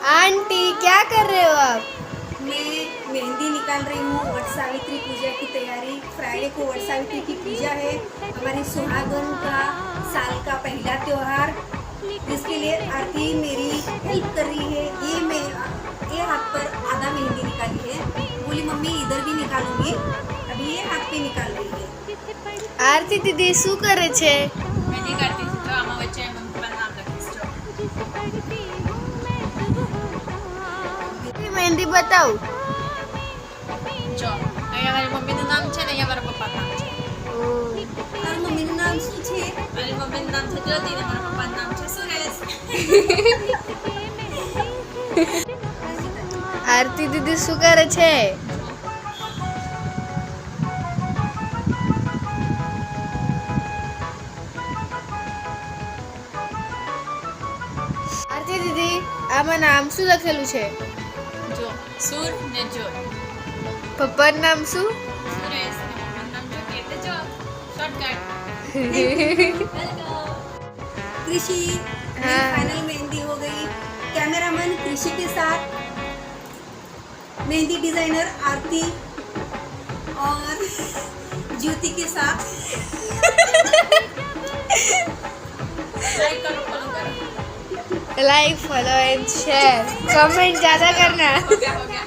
Aunty क्या कर रहे हो आप? मैं मेहंदी निकाल रही हूँ। वट सावित्री पूजा की तैयारी। फ्राइडे को वट सावित्री की पूजा है, हमारी सुहागन का साल का पहला त्योहार, जिसके लिए आरती मेरी हेल्प कर रही है। ये हाथ पर आधा मेहंदी निकाली है, बोली मम्मी इधर भी निकालूंगी। अभी ये हाथ पे निकाल रही है। आरती दीदी शू करे छे? मेहंदी काढती છું. જો આમાં વચ્ચે મમ્મી પપ્પાનું નામ લખીશ. જો मेहंदी बताओ. જો અહીંયા મારી મમ્મીનું નામ છે ને અહીંયા મારા પપ્પાનું નામ છે. તારી મમ્મીનું નામ શું છે? મારી મમ્મીનું નામ છે જ્યોતિ ને મારા પપ્પાનું નામ છે સુરેશ. आरती दीदी शू करे छे? आरती दीदी आमा नाम शू लखेलू छे? જો સુર ને જોત. पप्पा नाम शू? સુરેશ ને મમ્મીનું નામ જ્યોતિ એટલે જો શોર્ટકટ. कृषि हाँ। फाइनल मेहंदी हो गई। कैमरामैन कृषि के साथ मेहंदी डिजाइनर आरती और ज्योति के साथ લાઈક કરો, ફોલો કરો. Like follow and share comment ज्यादा करना. हो गया.